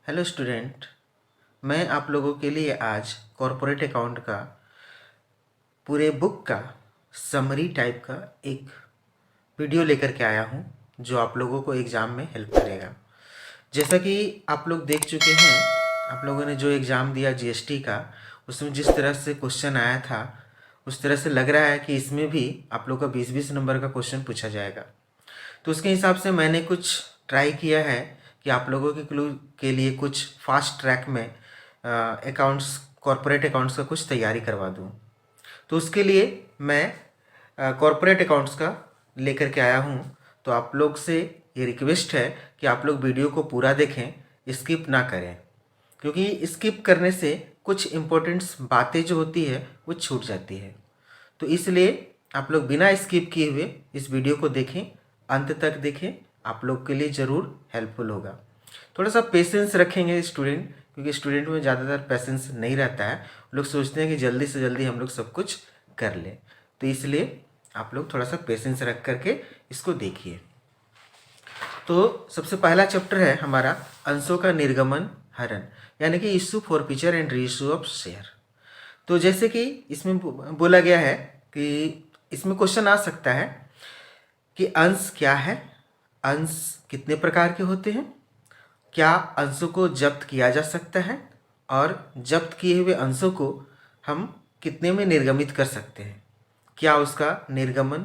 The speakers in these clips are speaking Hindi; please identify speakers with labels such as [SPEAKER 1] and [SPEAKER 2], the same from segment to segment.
[SPEAKER 1] Hello student. मैं आप लोगों के लिए आज कॉरपोरेट अकाउंट का पूरे बुक का समरी टाइप का एक वीडियो लेकर के आया हूँ जो आप लोगों को एग्ज़ाम में हेल्प करेगा। जैसा कि आप लोग देख चुके हैं, आप लोगों ने जो एग्ज़ाम दिया जीएसटी का, उसमें जिस तरह से क्वेश्चन आया था उस तरह से लग रहा है कि इसमें भी आप लोग का 20-20 नंबर का क्वेश्चन पूछा जाएगा। तो उसके हिसाब से मैंने कुछ ट्राई किया है कि आप लोगों के लिए कुछ फास्ट ट्रैक में अकाउंट्स कॉरपोरेट अकाउंट्स का कुछ तैयारी करवा दूँ। तो उसके लिए मैं कॉरपोरेट अकाउंट्स का लेकर के आया हूँ। तो आप लोग से ये रिक्वेस्ट है कि आप लोग वीडियो को पूरा देखें, स्किप ना करें, क्योंकि स्किप करने से कुछ इम्पोर्टेंट्स बातें जो होती है वो छूट जाती है। तो इसलिए आप लोग बिना स्किप किए हुए इस वीडियो को देखें, अंत तक देखें, आप लोग के लिए ज़रूर हेल्पफुल होगा। थोड़ा सा पेशेंस रखेंगे स्टूडेंट, क्योंकि स्टूडेंट में ज़्यादातर पेशेंस नहीं रहता है। लोग सोचते हैं कि जल्दी से जल्दी हम लोग सब कुछ कर लें, तो इसलिए आप लोग थोड़ा सा पेशेंस रख करके इसको देखिए। तो सबसे पहला चैप्टर है हमारा अंशों का निर्गमन हरण, यानी कि issue forfeiture and reissue of share. तो जैसे कि इसमें बोला गया है कि इसमें क्वेश्चन आ सकता है कि अंश क्या है, अंश कितने प्रकार के होते हैं, क्या अंशों को जब्त किया जा सकता है, और जब्त किए हुए अंशों को हम कितने में निर्गमित कर सकते हैं, क्या उसका निर्गमन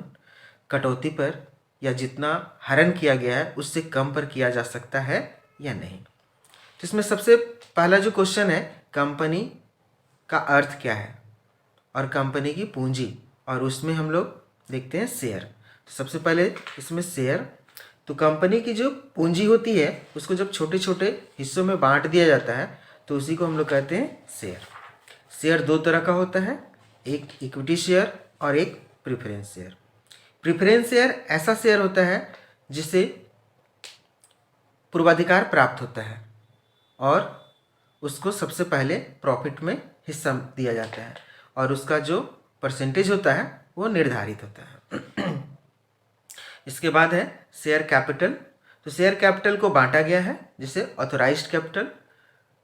[SPEAKER 1] कटौती पर या जितना हरण किया गया है उससे कम पर किया जा सकता है या नहीं। तो इसमें सबसे पहला जो क्वेश्चन है, कंपनी का अर्थ क्या है और कंपनी की पूंजी, और उसमें हम लोग देखते हैं शेयर। तो सबसे पहले इसमें शेयर, तो कंपनी की जो पूंजी होती है उसको जब छोटे छोटे हिस्सों में बांट दिया जाता है तो उसी को हम लोग कहते हैं शेयर। शेयर दो तरह का होता है, एक इक्विटी शेयर और एक प्रेफरेंस शेयर। प्रेफरेंस शेयर ऐसा शेयर होता है जिसे पूर्वाधिकार प्राप्त होता है और उसको सबसे पहले प्रॉफिट में हिस्सा दिया जाता है और उसका जो परसेंटेज होता है वो निर्धारित होता है। इसके बाद है शेयर कैपिटल। तो शेयर कैपिटल को बांटा गया है जिसे authorised capital,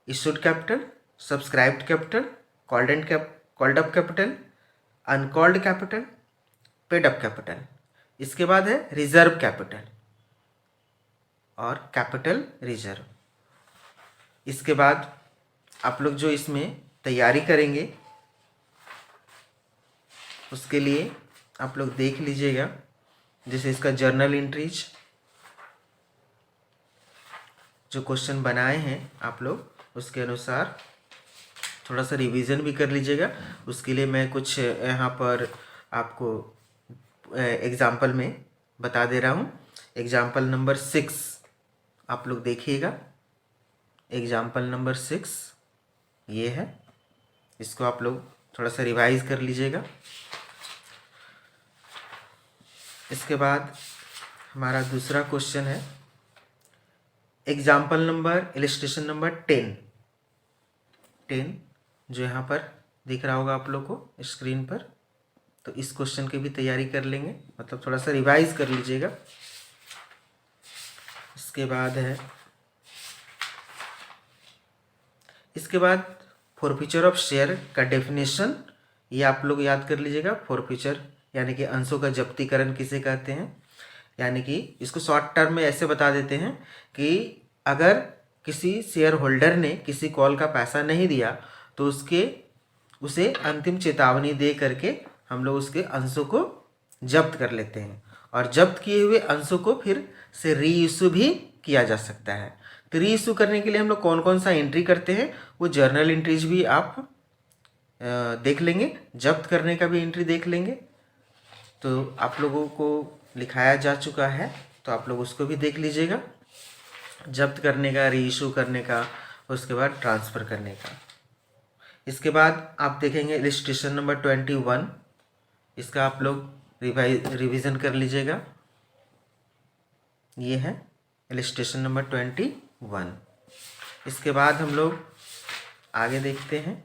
[SPEAKER 1] issued capital, subscribed capital, called up capital, uncalled capital, paid up capital. इसके बाद है रिजर्व कैपिटल और कैपिटल रिजर्व। इसके बाद आप लोग जो इसमें तैयारी करेंगे उसके लिए आप लोग देख लीजिएगा, जैसे इसका जर्नल एंट्रीज जो क्वेश्चन बनाए हैं आप लोग उसके अनुसार थोड़ा सा रिवीजन भी कर लीजिएगा। उसके लिए मैं कुछ यहाँ पर आपको एग्जाम्पल में बता दे रहा हूँ। एग्जाम्पल नंबर 6 आप लोग देखिएगा। एग्जाम्पल नंबर 6 ये है, इसको आप लोग थोड़ा सा रिवाइज कर लीजिएगा। इसके बाद हमारा दूसरा क्वेश्चन है एग्जाम्पल नंबर इलस्ट्रेशन नंबर 10 जो यहाँ पर दिख रहा होगा आप लोग को स्क्रीन पर। तो इस क्वेश्चन की भी तैयारी कर लेंगे, मतलब थोड़ा सा रिवाइज कर लीजिएगा। इसके बाद फॉरफीचर ऑफ शेयर का डेफिनेशन ये आप लोग याद कर लीजिएगा। फॉरफीचर यानी कि अंशों का जब्तीकरण किसे कहते हैं, यानी कि इसको शॉर्ट टर्म में ऐसे बता देते हैं कि अगर किसी शेयर होल्डर ने किसी कॉल का पैसा नहीं दिया तो उसे अंतिम चेतावनी दे करके हम लोग उसके अंशों को जब्त कर लेते हैं और जब्त किए हुए अंशों को फिर से री इशू भी किया जा सकता है। तो री इशू करने के लिए हम लोग कौन कौन सा एंट्री करते हैं वो जर्नल एंट्रीज भी आप देख लेंगे, जब्त करने का भी एंट्री देख लेंगे। तो आप लोगों को लिखाया जा चुका है तो आप लोग उसको भी देख लीजिएगा, जब्त करने का, री इशू करने का, उसके बाद ट्रांसफ़र करने का। इसके बाद आप देखेंगे इलस्ट्रेशन नंबर 21, इसका आप लोग रिवीजन कर लीजिएगा। ये है इलस्ट्रेशन नंबर 21। इसके बाद हम लोग आगे देखते हैं।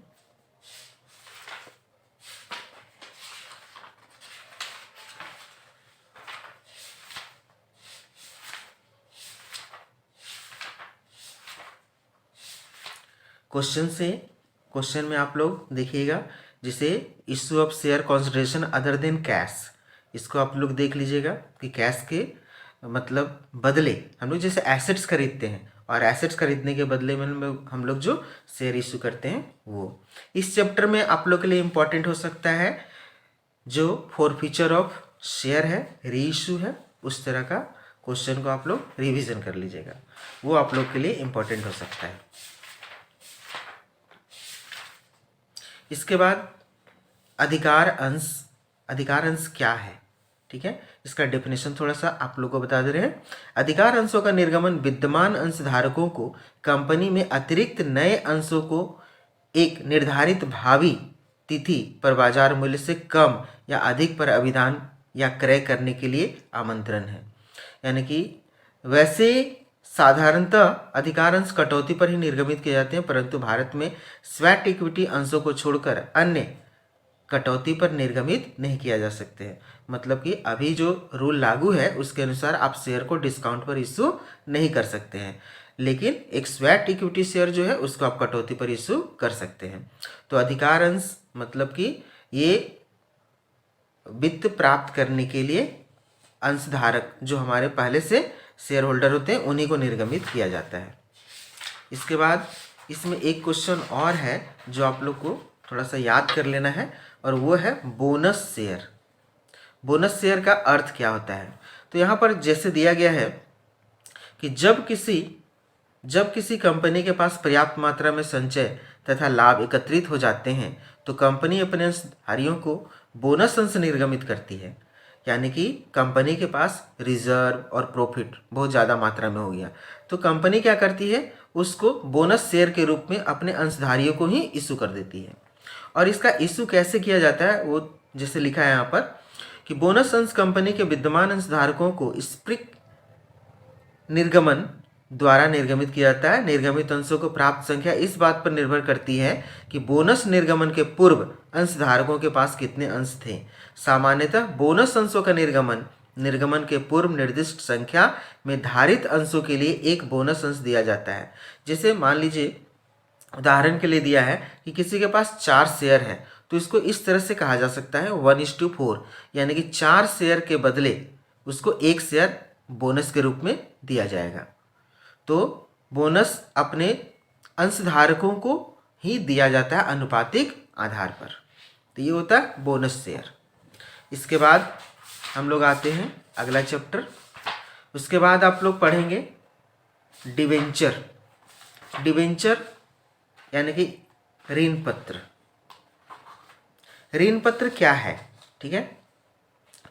[SPEAKER 1] क्वेश्चन में आप लोग देखिएगा, जिसे issue of share consideration other than cash, इसको आप लोग देख लीजिएगा कि कैश के मतलब बदले हम लोग जैसे एसेट्स खरीदते हैं, और एसेट्स खरीदने के बदले में हम लोग जो शेयर इशू करते हैं वो। इस चैप्टर में आप लोग के लिए इम्पोर्टेंट हो सकता है जो फॉरफीचर ऑफ शेयर है, री इशू है, उस तरह का क्वेश्चन को आप लोग रिवीजन कर लीजिएगा, वो आप लोग के लिए इम्पोर्टेंट हो सकता है। इसके बाद अधिकार अंश क्या है, ठीक है, इसका डेफिनेशन थोड़ा सा आप लोगों को बता दे रहे हैं। अधिकार अंशों का निर्गमन विद्यमान अंशधारकों को कंपनी में अतिरिक्त नए अंशों को एक निर्धारित भावी तिथि पर बाजार मूल्य से कम या अधिक पर अभिदान या क्रय करने के लिए आमंत्रण है। यानी कि वैसे साधारणतः अधिकार अंश कटौती पर ही निर्गमित किए जाते हैं, परंतु भारत में स्वैट इक्विटी अंशों को छोड़कर अन्य कटौती पर निर्गमित नहीं किया जा सकते हैं। मतलब कि अभी जो रूल लागू है उसके अनुसार आप शेयर को डिस्काउंट पर इशू नहीं कर सकते हैं, लेकिन एक स्वैट इक्विटी शेयर जो है उसको आप कटौती पर इशू कर सकते हैं। तो अधिकार अंश मतलब कि ये वित्त प्राप्त करने के लिए अंशधारक जो हमारे पहले से शेयर होल्डर होते हैं उन्हीं को निर्गमित किया जाता है। इसके बाद इसमें एक क्वेश्चन और है जो आप लोग को थोड़ा सा याद कर लेना है, और वो है बोनस शेयर। बोनस शेयर का अर्थ क्या होता है? तो यहाँ पर जैसे दिया गया है कि जब किसी कंपनी के पास पर्याप्त मात्रा में संचय तथा लाभ एकत्रित हो जाते हैं तो कंपनी अपने अंशधारियों को बोनस अंश निर्गमित करती है। यानी कि कंपनी के पास रिजर्व और प्रॉफिट बहुत ज़्यादा मात्रा में हो गया तो कंपनी क्या करती है, उसको बोनस शेयर के रूप में अपने अंशधारियों को ही इशू कर देती है। और इसका इशू कैसे किया जाता है वो जैसे लिखा है यहाँ पर कि बोनस अंश कंपनी के विद्यमान अंशधारकों को स्प्रिक निर्गमन द्वारा निर्गमित किया जाता है। निर्गमित अंशों को प्राप्त संख्या इस बात पर निर्भर करती है कि बोनस निर्गमन के पूर्व अंशधारकों के पास कितने अंश थे। सामान्यतः बोनस अंशों का निर्गमन के पूर्व निर्दिष्ट संख्या में धारित अंशों के लिए एक बोनस अंश दिया जाता है। जैसे मान लीजिए उदाहरण के लिए दिया है कि किसी के पास 4 शेयर है तो इसको इस तरह से कहा जा सकता है 1:4, यानी कि 4 शेयर के बदले उसको 1 शेयर बोनस के रूप में दिया जाएगा। तो बोनस अपने अंशधारकों को ही दिया जाता है अनुपातिक आधार पर। तो ये होता है बोनस शेयर। इसके बाद हम लोग आते हैं अगला चैप्टर। उसके बाद आप लोग पढ़ेंगे डिवेंचर। डिवेंचर यानी कि ऋण पत्र। ऋण पत्र क्या है, ठीक है,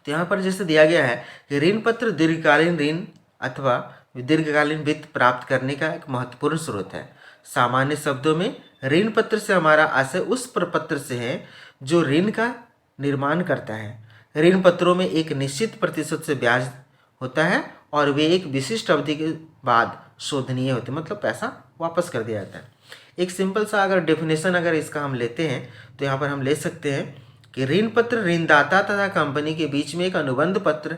[SPEAKER 1] तो यहाँ पर जैसे दिया गया है कि ऋण पत्र दीर्घकालीन ऋण अथवा दीर्घकालीन वित्त प्राप्त करने का एक महत्वपूर्ण स्रोत है। सामान्य शब्दों में ऋण पत्र से हमारा आशय उस प्रपत्र से है जो ऋण का निर्माण करता है। ऋण पत्रों में एक निश्चित प्रतिशत से ब्याज होता है और वे एक विशिष्ट अवधि के बाद शोधनीय होते हैं, मतलब पैसा वापस कर दिया जाता है। एक सिंपल सा अगर डेफिनेशन अगर इसका हम लेते हैं तो यहाँ पर हम ले सकते हैं कि ऋण पत्र ऋणदाता तथा कंपनी के बीच में एक अनुबंध पत्र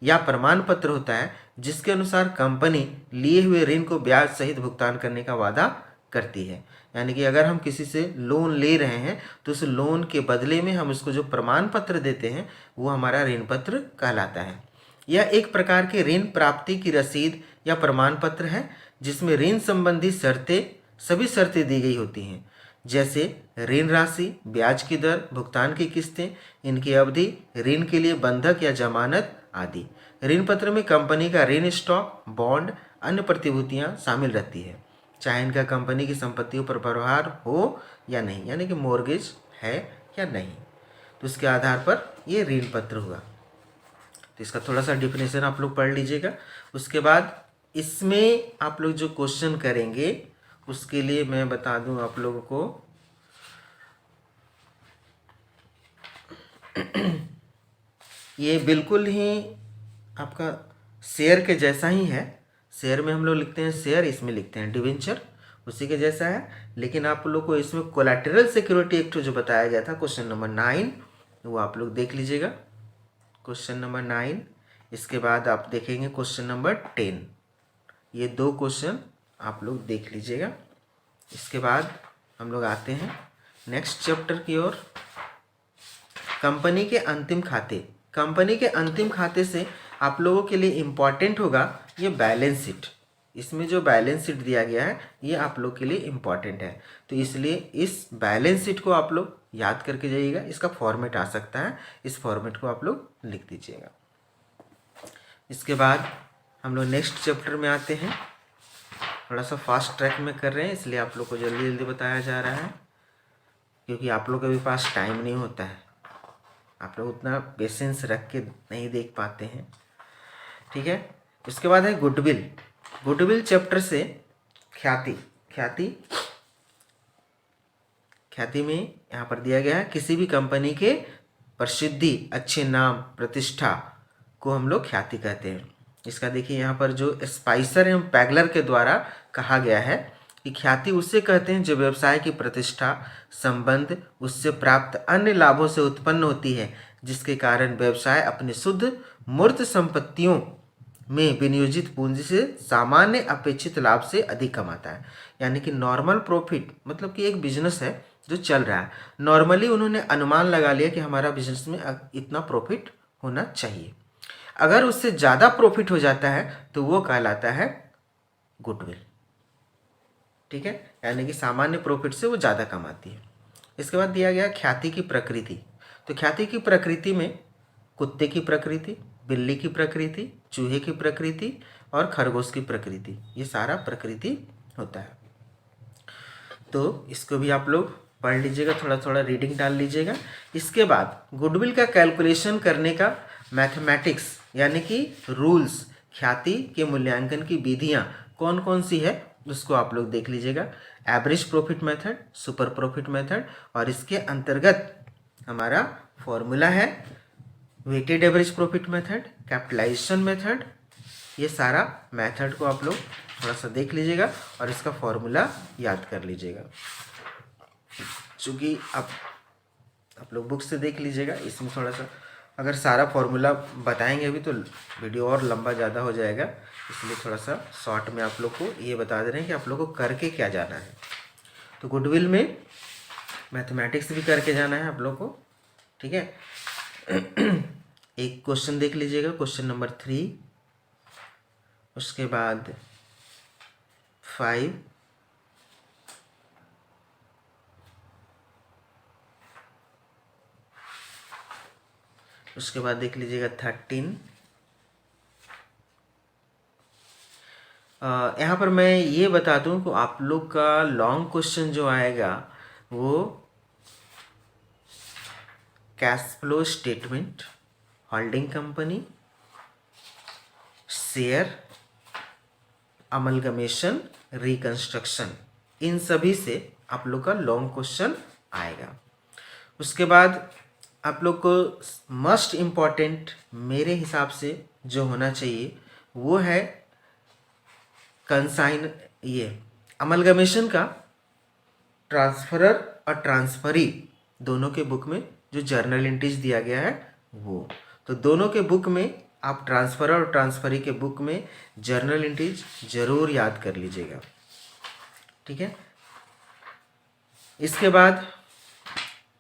[SPEAKER 1] या प्रमाण पत्र होता है जिसके अनुसार कंपनी लिए हुए ऋण को ब्याज सहित भुगतान करने का वादा करती है। यानी कि अगर हम किसी से लोन ले रहे हैं तो उस लोन के बदले में हम उसको जो प्रमाण पत्र देते हैं वो हमारा ऋण पत्र कहलाता है। यह एक प्रकार के ऋण प्राप्ति की रसीद या प्रमाण पत्र है जिसमें ऋण संबंधी सभी शर्तें दी गई होती हैं, जैसे ऋण राशि, ब्याज की दर, भुगतान की किस्तें, इनकी अवधि, ऋण के लिए बंधक या जमानत आदि। ऋण पत्र में कंपनी का ऋण स्टॉक, बॉन्ड, अन्य प्रतिभूतियां शामिल रहती है, चाहे इनका कंपनी की संपत्तियों पर प्रभार हो या नहीं, यानी कि मॉर्गेज है या नहीं, तो उसके आधार पर ये ऋण पत्र हुआ। तो इसका थोड़ा सा डिफिनेशन आप लोग पढ़ लीजिएगा। उसके बाद इसमें आप लोग जो क्वेश्चन करेंगे उसके लिए मैं बता दूं आप लोगों को ये बिल्कुल ही आपका शेयर के जैसा ही है। शेयर में हम लोग लिखते हैं शेयर, इसमें लिखते हैं डिवेंचर, उसी के जैसा है। लेकिन आप लोग को इसमें कोलैटरल सिक्योरिटी एक्ट जो बताया गया था क्वेश्चन नंबर 9 वो आप लोग देख लीजिएगा, क्वेश्चन नंबर 9। इसके बाद आप देखेंगे क्वेश्चन नंबर 10। ये 2 क्वेश्चन आप लोग देख लीजिएगा। इसके बाद हम लोग आते हैं नेक्स्ट चैप्टर की ओर। कंपनी के अंतिम खाते। कंपनी के अंतिम खाते से आप लोगों के लिए इम्पॉर्टेंट होगा ये बैलेंस शीट। इसमें जो बैलेंस शीट दिया गया है ये आप लोग के लिए इम्पॉर्टेंट है, तो इसलिए इस बैलेंस शीट को आप लोग याद करके जाइएगा। इसका फॉर्मेट आ सकता है, इस फॉर्मेट को आप लोग लिख दीजिएगा। इसके बाद हम लोग नेक्स्ट चैप्टर में आते हैं। थोड़ा सा फास्ट ट्रैक में कर रहे हैं, इसलिए आप लोग को जल्दी जल्दी बताया जा रहा है, क्योंकि आप लोग के भी पास टाइम नहीं होता है, आप लोग उतना पेशेंस रख के नहीं देख पाते हैं। ठीक है, इसके बाद है गुडविल। गुडविल चैप्टर से ख्याति। ख्याति में यहाँ पर दिया गया है किसी भी कंपनी के प्रसिद्धि, अच्छे नाम, प्रतिष्ठा को हम लोग ख्याति कहते हैं। इसका देखिए यहाँ पर जो स्पाइसर एवं पैगलर के द्वारा कहा गया है कि ख्याति उसे कहते हैं जो व्यवसाय की प्रतिष्ठा, संबंध, उससे प्राप्त अन्य लाभों से उत्पन्न होती है, जिसके कारण व्यवसाय अपने शुद्ध मूर्त संपत्तियों में विनियोजित पूंजी से सामान्य अपेक्षित लाभ से अधिक कमाता है। यानी कि नॉर्मल प्रॉफिट, मतलब कि एक बिजनेस है जो चल रहा है, नॉर्मली उन्होंने अनुमान लगा लिया कि हमारा बिजनेस में इतना प्रॉफिट होना चाहिए। अगर उससे ज़्यादा प्रॉफिट हो जाता है तो वो कहलाता है गुडविल। ठीक है, यानी कि सामान्य प्रॉफिट से वो ज़्यादा कमाती है। इसके बाद दिया गया ख्याति की प्रकृति। तो ख्याति की प्रकृति में कुत्ते की प्रकृति, बिल्ली की प्रकृति, चूहे की प्रकृति और खरगोश की प्रकृति, ये सारा प्रकृति होता है। तो इसको भी आप लोग पढ़ लीजिएगा, थोड़ा थोड़ा रीडिंग डाल लीजिएगा। इसके बाद गुडविल का कैलकुलेशन करने का मैथमेटिक्स यानी कि रूल्स, ख्याति के मूल्यांकन की विधियाँ कौन कौन सी है उसको आप लोग देख लीजिएगा। Average profit method, super profit method, और इसके अंतर्गत हमारा फॉर्मूला है weighted average profit method, capitalisation method. ये सारा मेथड को आप लोग थोड़ा सा देख लीजिएगा और इसका फॉर्मूला याद कर लीजिएगा। चूँकि आप लोग बुक से देख लीजिएगा, इसमें थोड़ा सा अगर सारा फॉर्मूला बताएंगे अभी तो वीडियो और लंबा ज़्यादा हो जाएगा, इसलिए थोड़ा सा शॉर्ट में आप लोग को ये बता दे रहे हैं कि आप लोग को करके क्या जाना है। तो गुडविल में मैथमेटिक्स भी करके जाना है आप लोग को। ठीक है, एक क्वेश्चन देख लीजिएगा, क्वेश्चन नंबर 3, उसके बाद 5, उसके बाद देख लीजिएगा 13। यहाँ पर मैं ये बता दूं कि आप लोग का लॉन्ग क्वेश्चन जो आएगा वो cash flow statement, holding company, share, amalgamation, reconstruction, इन सभी से आप लोग का लॉन्ग क्वेश्चन आएगा। उसके बाद आप लोग को मस्ट इम्पॉर्टेंट मेरे हिसाब से जो होना चाहिए वो है कंसाइन, ये अमलगमेशन का ट्रांसफरर और ट्रांसफरी दोनों के बुक में जो जर्नल एंट्रीज दिया गया है वो, तो दोनों के बुक में आप ट्रांसफरर और ट्रांसफरी के बुक में जर्नल एंट्रीज जरूर याद कर लीजिएगा। ठीक है, इसके बाद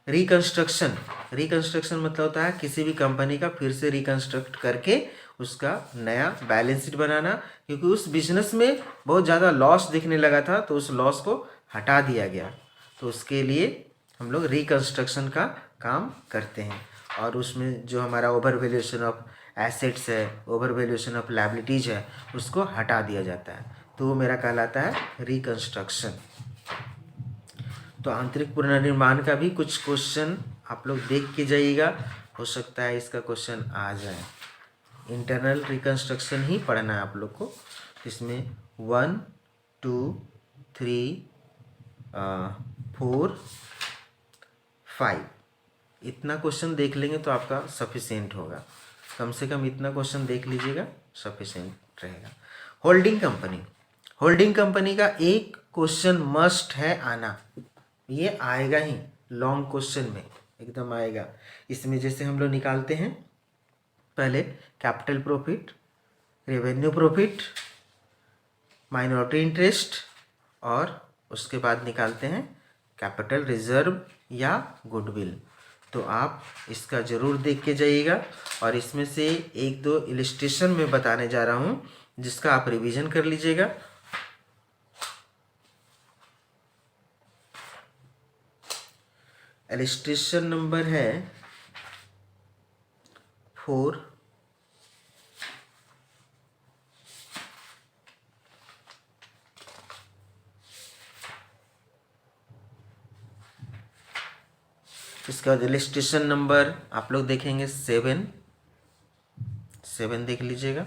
[SPEAKER 1] रिकंस्ट्रक्शन। रिकंस्ट्रक्शन मतलब होता है किसी भी कंपनी का फिर से रिकंस्ट्रक्ट करके उसका नया बैलेंस शीट बनाना, क्योंकि उस बिजनेस में बहुत ज़्यादा लॉस दिखने लगा था तो उस लॉस को हटा दिया गया, तो उसके लिए हम लोग रिकंस्ट्रक्शन का काम करते हैं। और उसमें जो हमारा ओवर वैल्यूएशन ऑफ एसेट्स है, ओवर वैल्यूएशन ऑफ लायबिलिटीज है, उसको हटा दिया जाता है, तो वो मेरा कहलाता है रिकंस्ट्रक्शन। तो आंतरिक पुनर्निर्माण का भी कुछ क्वेश्चन आप लोग देख के जाइएगा, हो सकता है इसका क्वेश्चन आ जाए। इंटरनल रिकंस्ट्रक्शन ही पढ़ना है आप लोग को, इसमें 1, 2, 3, 4, 5 इतना क्वेश्चन देख लेंगे तो आपका सफिशिएंट होगा। कम से कम इतना क्वेश्चन देख लीजिएगा, सफिशिएंट रहेगा। होल्डिंग कंपनी, होल्डिंग कंपनी का एक क्वेश्चन मस्ट है आना, ये आएगा ही लॉन्ग क्वेश्चन में, एकदम आएगा। इसमें जैसे हम लोग निकालते हैं पहले capital profit, revenue profit, minority interest और उसके बाद निकालते हैं कैपिटल रिजर्व या गुडविल। तो आप इसका ज़रूर देख के जाइएगा, और इसमें से एक दो इलस्ट्रेशन मैं बताने जा रहा हूँ जिसका आप रिवीजन कर लीजिएगा। इलस्ट्रेशन नंबर है 4। इसके बाद इलस्ट्रेशन नंबर आप लोग देखेंगे 7 देख लीजिएगा।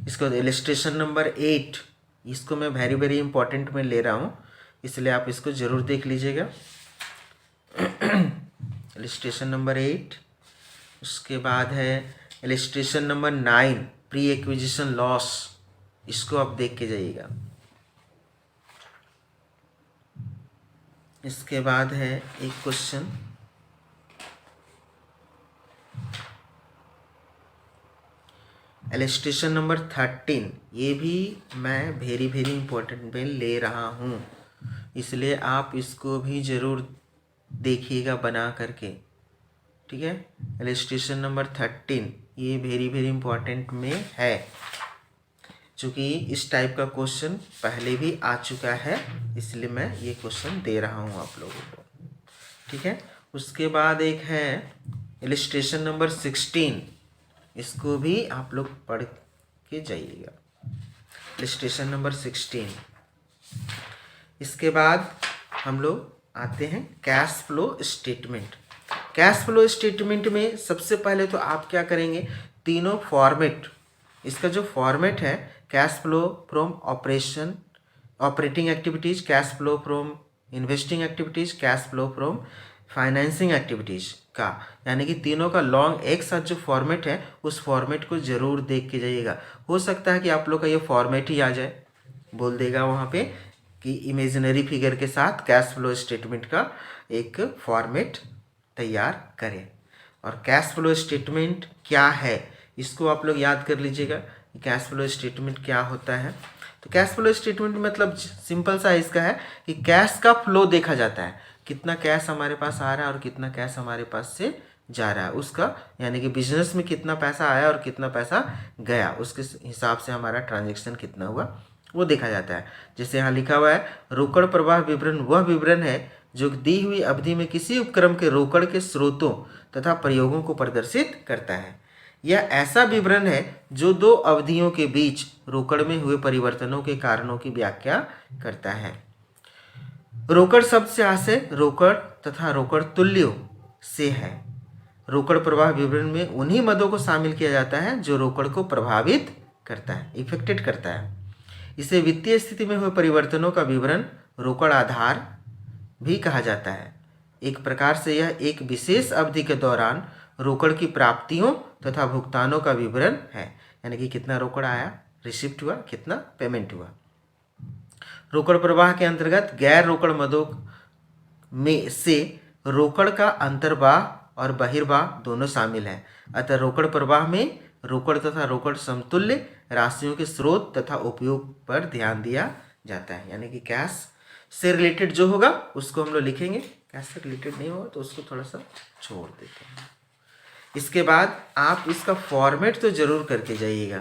[SPEAKER 1] इसके बाद इलस्ट्रेशन नंबर 8, इसको मैं वेरी वेरी इंपॉर्टेंट में ले रहा हूँ, इसलिए आप इसको ज़रूर देख लीजिएगा। Illustration number 8। उसके बाद है illustration number 9, pre acquisition loss, इसको आप देख के जाइएगा। इसके बाद है एक क्वेश्चन, इलस्ट्रेशन नंबर 13, ये भी मैं वेरी वेरी इंपॉर्टेंट में ले रहा हूँ, इसलिए आप इसको भी ज़रूर देखिएगा बना करके, ठीक है। इलस्ट्रेशन नंबर 13 ये वेरी वेरी इंपॉर्टेंट में है, चूँकि इस टाइप का क्वेश्चन पहले भी आ चुका है, इसलिए मैं ये क्वेश्चन दे रहा हूँ आप लोगों को, ठीक है। उसके बाद एक है इलस्ट्रेशन नंबर 16, इसको भी आप लोग पढ़ के जाइएगा। Illustration number 16। इसके बाद हम लोग आते हैं cash flow statement. Cash flow statement में सबसे पहले तो आप क्या करेंगे, तीनों फॉर्मेट, इसका जो फॉर्मेट है cash flow from operating activities, cash flow from investing activities, cash flow from financing activities का, यानी कि तीनों का लॉन्ग एक साथ जो फॉर्मेट है उस फॉर्मेट को ज़रूर देख के जाइएगा। हो सकता है कि आप लोग का ये फॉर्मेट ही आ जाए, बोल देगा वहाँ पे कि इमेजिनरी फिगर के साथ कैश फ्लो स्टेटमेंट का एक फॉर्मेट तैयार करें। और कैश फ्लो स्टेटमेंट क्या है इसको आप लोग याद कर लीजिएगा, कैश फ्लो स्टेटमेंट क्या होता है। तो कैश फ्लो स्टेटमेंट मतलब सिंपल सा इसका है कि कैश का फ्लो देखा जाता है, कितना कैश हमारे पास आ रहा है और कितना कैश हमारे पास से जा रहा है, उसका यानी कि बिजनेस में कितना पैसा आया और कितना पैसा गया, उसके हिसाब से हमारा ट्रांजैक्शन कितना हुआ वो देखा जाता है। जैसे यहाँ लिखा हुआ है रोकड़ प्रवाह विवरण वह विवरण है जो दी हुई अवधि में किसी उपक्रम के रोकड़ के स्रोतों तथा प्रयोगों को प्रदर्शित करता है। यह ऐसा विवरण है जो दो अवधियों के बीच रोकड़ में हुए परिवर्तनों के कारणों की व्याख्या करता है। रोकड़ शब्द से आशय रोकड़ तथा रोकड़ तुल्यों से है। रोकड़ प्रवाह विवरण में उन्हीं मदों को शामिल किया जाता है जो रोकड़ को प्रभावित करता है, इफेक्टेड करता है। इसे वित्तीय स्थिति में हुए परिवर्तनों का विवरण रोकड़ आधार भी कहा जाता है। एक प्रकार से यह एक विशेष अवधि के दौरान रोकड़ की प्राप्तियों तथा भुगतानों का विवरण है, यानी कि कितना रोकड़ आया, रिसिप्ट हुआ, कितना पेमेंट हुआ। रोकड़ प्रवाह के अंतर्गत गैर रोकड़ मदों में से रोकड़ का अंतर्वाह और बहिर्वाह दोनों शामिल हैं। अतः रोकड़ प्रवाह में रोकड़ तथा रोकड़ समतुल्य राशियों के स्रोत तथा उपयोग पर ध्यान दिया जाता है, यानी कि कैश से रिलेटेड जो होगा उसको हम लोग लिखेंगे, कैश से रिलेटेड नहीं होगा तो उसको थोड़ा सा छोड़ देते हैं। इसके बाद आप इसका फॉर्मेट तो जरूर करके जाइएगा,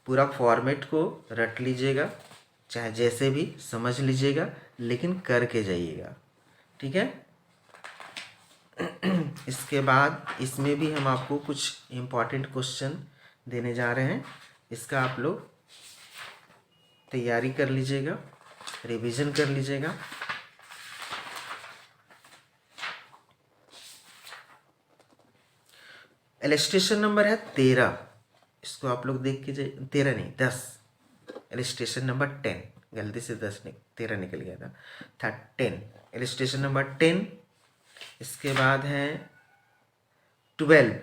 [SPEAKER 1] पूरा फॉर्मेट को रट लीजिएगा, चाहे जैसे भी समझ लीजिएगा, लेकिन करके जाइएगा, ठीक है। इसके बाद इसमें भी हम आपको कुछ इम्पॉर्टेंट क्वेश्चन देने जा रहे हैं, इसका आप लोग तैयारी कर लीजिएगा, रिवीजन कर लीजिएगा। इलस्ट्रेशन नंबर है 13, इसको आप लोग देख के 13 नहीं 10, इलस्ट्रेशन नंबर 10, गलती से 10 नहीं 13 निकल गया था 10, इलस्ट्रेशन नंबर 10। इसके बाद है 12,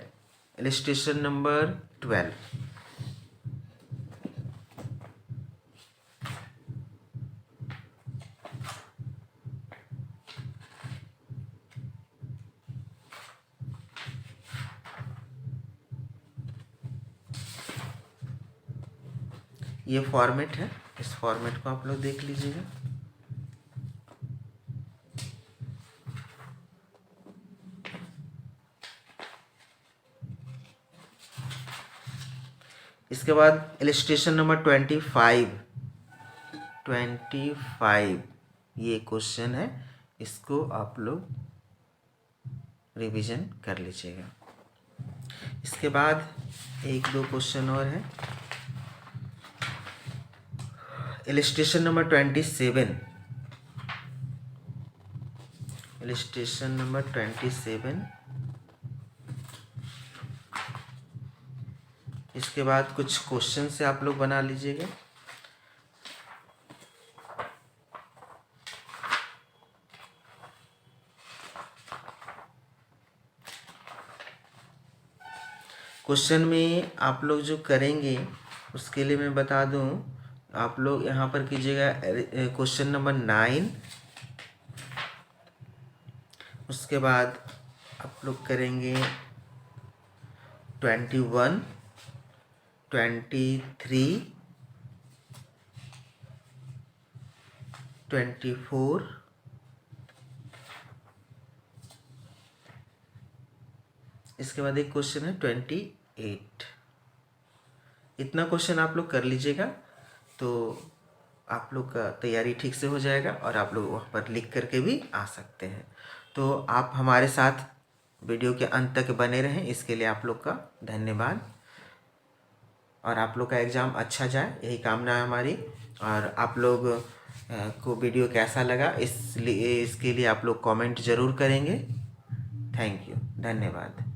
[SPEAKER 1] इलस्ट्रेशन नंबर 12। ये फॉर्मेट है, इस फॉर्मेट को आप लोग देख लीजिएगा। इसके बाद इलस्ट्रेशन नंबर 25 ये क्वेश्चन है, इसको आप लोग रिवीजन कर लीजिएगा। इसके बाद एक दो क्वेश्चन और है। इलस्ट्रेशन नंबर 27, इलस्ट्रेशन नंबर 27, इसके बाद कुछ क्वेश्चन से आप लोग बना लीजिएगा। क्वेश्चन में आप लोग जो करेंगे उसके लिए मैं बता दूं, आप लोग यहाँ पर कीजिएगा क्वेश्चन नंबर 9, उसके बाद आप लोग करेंगे 21, 23, 24, इसके बाद एक क्वेश्चन है 28। इतना क्वेश्चन आप लोग कर लीजिएगा तो आप लोग का तैयारी ठीक से हो जाएगा और आप लोग वहाँ पर लिख करके भी आ सकते हैं। तो आप हमारे साथ वीडियो के अंत तक बने रहें, इसके लिए आप लोग का धन्यवाद। और आप लोग का एग्ज़ाम अच्छा जाए, यही कामना है हमारी। और आप लोग को वीडियो कैसा लगा इसके लिए आप लोग कमेंट ज़रूर करेंगे। थैंक यू, धन्यवाद।